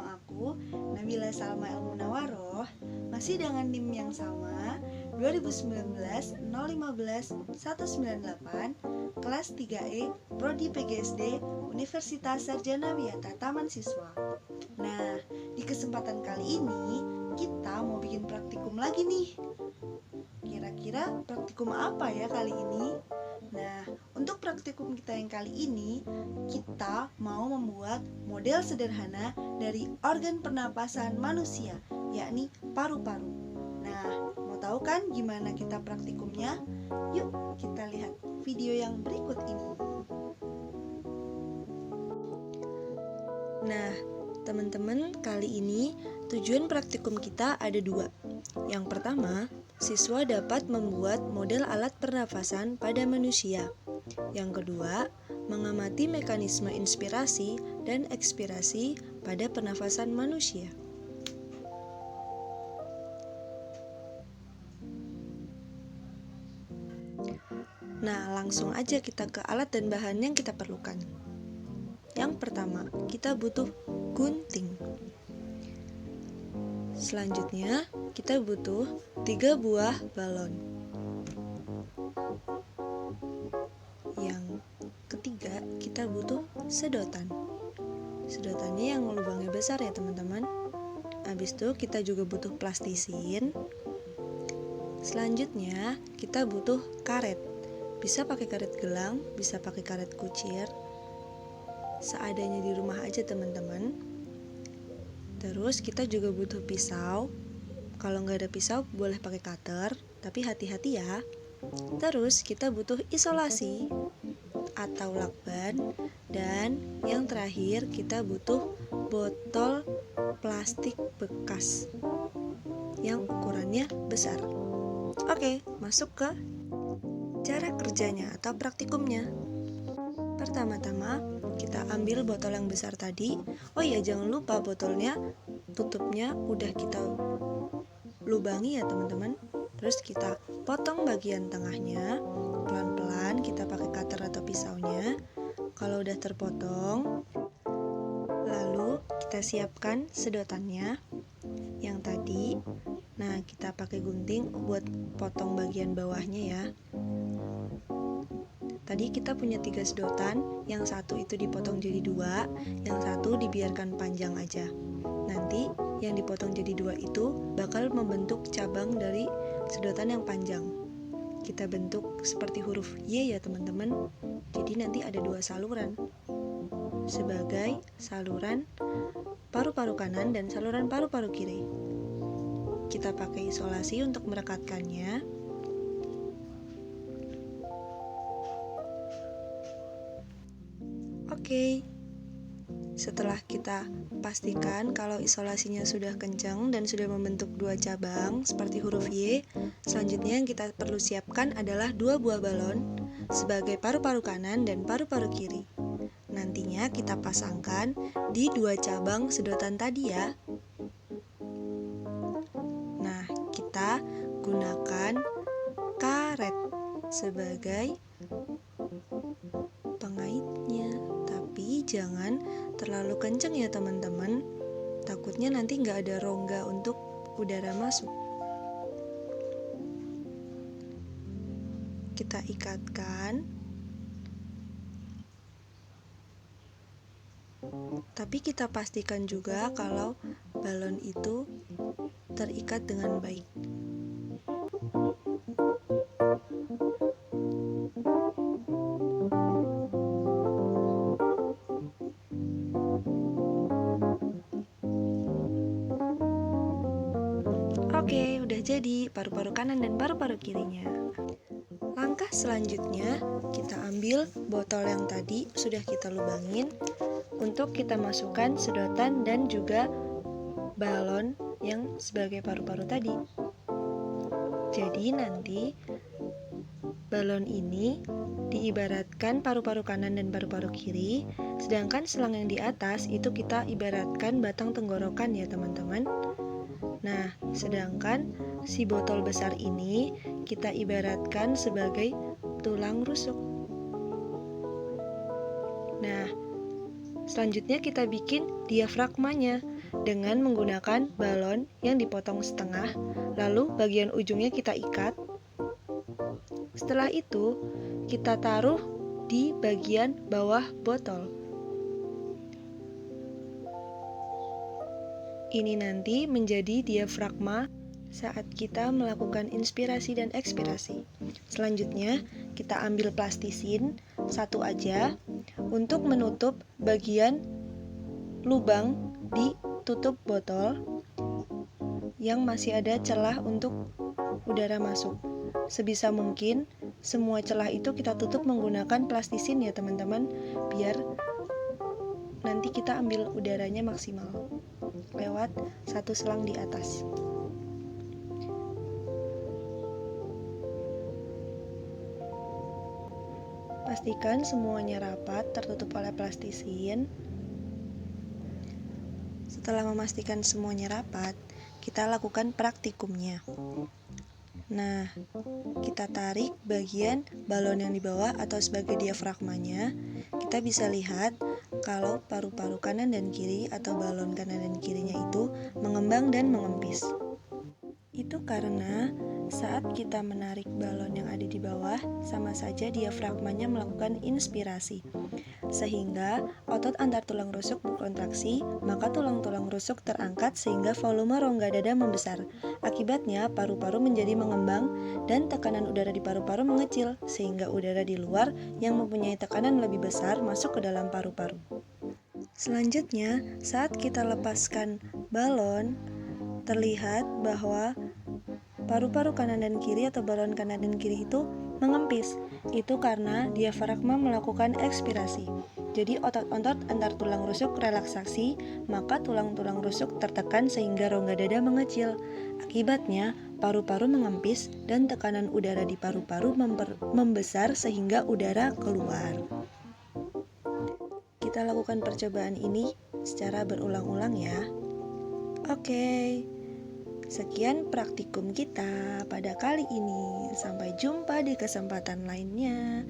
bersama aku, Nabila Salma El Munawaroh, masih dengan NIM yang sama, 2019 015 198, kelas 3E, Prodi PGSD, Universitas Sarjana Wiyata Taman Siswa. Nah, di kesempatan kali ini, kita mau bikin praktikum lagi nih. Kira-kira praktikum apa ya kali ini? Nah, untuk praktikum kita yang kali ini, kita mau membuat model sederhana dari organ pernapasan manusia, yakni paru-paru. Nah, mau tahu kan gimana kita praktikumnya? Yuk, kita lihat video yang berikut ini. Nah, teman-teman, kali ini tujuan praktikum kita ada dua. Yang pertama, siswa dapat membuat model alat pernafasan pada manusia. Yang kedua, mengamati mekanisme inspirasi dan ekspirasi pada pernafasan manusia. Nah, langsung aja kita ke alat dan bahan yang kita perlukan. Yang pertama, kita butuh gunting. Selanjutnya, kita butuh 3 buah balon. Yang ketiga, kita butuh sedotan. Sedotannya yang lubangnya besar ya teman-teman. Habis itu kita juga butuh plastisin. Selanjutnya, kita butuh karet. Bisa pakai karet gelang, bisa pakai karet kucir. Seadanya di rumah aja teman-teman. Terus kita juga butuh pisau. Kalau nggak ada pisau boleh pakai cutter, tapi hati-hati ya. Terus kita butuh isolasi atau lakban. Dan yang terakhir kita butuh botol plastik bekas yang ukurannya besar. Oke, masuk ke cara kerjanya atau praktikumnya. Pertama-tama kita ambil botol yang besar tadi. Oh iya, jangan lupa botolnya tutupnya udah kita lubangi ya teman-teman. Terus kita potong bagian tengahnya. Pelan-pelan kita pakai cutter atau pisaunya. Kalau udah terpotong, lalu kita siapkan sedotannya yang tadi. Nah, kita pakai gunting buat potong bagian bawahnya ya. Tadi kita punya 3 sedotan, yang satu itu dipotong jadi 2, yang satu dibiarkan panjang aja. Nanti yang dipotong jadi 2 itu bakal membentuk cabang dari sedotan yang panjang. Kita bentuk seperti huruf Y ya teman-teman. Jadi nanti ada 2 saluran. Sebagai saluran paru-paru kanan dan saluran paru-paru kiri. Kita pakai isolasi untuk merekatkannya. Oke, setelah kita pastikan kalau isolasinya sudah kencang dan sudah membentuk 2 cabang seperti huruf Y, selanjutnya yang kita perlu siapkan adalah 2 buah balon sebagai paru-paru kanan dan paru-paru kiri. Nantinya kita pasangkan di 2 cabang sedotan tadi ya. Nah, kita gunakan karet sebagai pengaitnya. Tapi jangan terlalu kencang ya teman-teman. Takutnya nanti nggak ada rongga untuk udara masuk. Kita ikatkan. Tapi kita pastikan juga kalau balon itu terikat dengan baik. Oke, udah jadi paru-paru kanan dan paru-paru kirinya. Langkah selanjutnya, kita ambil botol yang tadi sudah kita lubangin untuk kita masukkan sedotan dan juga balon yang sebagai paru-paru tadi. Jadi nanti balon ini diibaratkan paru-paru kanan dan paru-paru kiri, sedangkan selang yang di atas itu kita ibaratkan batang tenggorokan ya teman-teman. Nah, sedangkan si botol besar ini kita ibaratkan sebagai tulang rusuk. Nah, selanjutnya kita bikin diafragmanya. dengan menggunakan balon yang dipotong setengah, lalu bagian ujungnya kita ikat. Setelah itu, kita taruh di bagian bawah botol. Ini nanti menjadi diafragma saat kita melakukan inspirasi dan ekspirasi. Selanjutnya, kita ambil plastisin satu aja untuk menutup bagian lubang di tutup botol yang masih ada celah untuk udara masuk. Sebisa mungkin semua celah itu kita tutup menggunakan plastisin ya teman-teman, biar nanti kita ambil udaranya maksimal lewat satu selang di atas. Pastikan semuanya rapat tertutup oleh plastisin. Setelah memastikan semuanya rapat, kita lakukan praktikumnya. Nah, kita tarik bagian balon yang di bawah atau sebagai diafragmanya. Kita bisa lihat kalau paru-paru kanan dan kiri atau balon kanan dan kirinya itu mengembang dan mengempis. Itu karena saat kita menarik balon yang ada di bawah, sama saja diafragmanya melakukan inspirasi. Sehingga otot antar tulang rusuk berkontraksi, maka tulang-tulang rusuk terangkat sehingga volume rongga dada membesar. Akibatnya paru-paru menjadi mengembang dan tekanan udara di paru-paru mengecil, sehingga udara di luar yang mempunyai tekanan lebih besar masuk ke dalam paru-paru. Selanjutnya, saat kita lepaskan balon, terlihat bahwa paru-paru kanan dan kiri atau balon kanan dan kiri itu mengempis. Itu karena diafragma melakukan ekspirasi. Jadi otot-otot antar tulang rusuk relaksasi, maka tulang-tulang rusuk tertekan sehingga rongga dada mengecil. Akibatnya paru-paru mengempis dan tekanan udara di paru-paru membesar sehingga udara keluar. Kita lakukan percobaan ini secara berulang-ulang ya. Oke. Sekian praktikum kita pada kali ini. Sampai jumpa di kesempatan lainnya.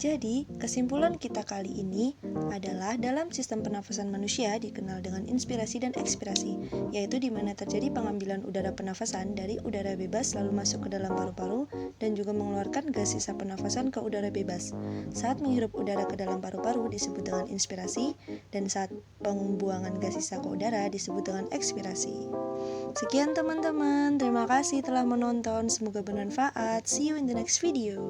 Jadi, kesimpulan kita kali ini adalah dalam sistem pernafasan manusia dikenal dengan inspirasi dan ekspirasi, yaitu di mana terjadi pengambilan udara pernafasan dari udara bebas lalu masuk ke dalam paru-paru dan juga mengeluarkan gas sisa pernafasan ke udara bebas. Saat menghirup udara ke dalam paru-paru disebut dengan inspirasi, dan saat pembuangan gas sisa ke udara disebut dengan ekspirasi. Sekian teman-teman, terima kasih telah menonton, semoga bermanfaat. See you in the next video.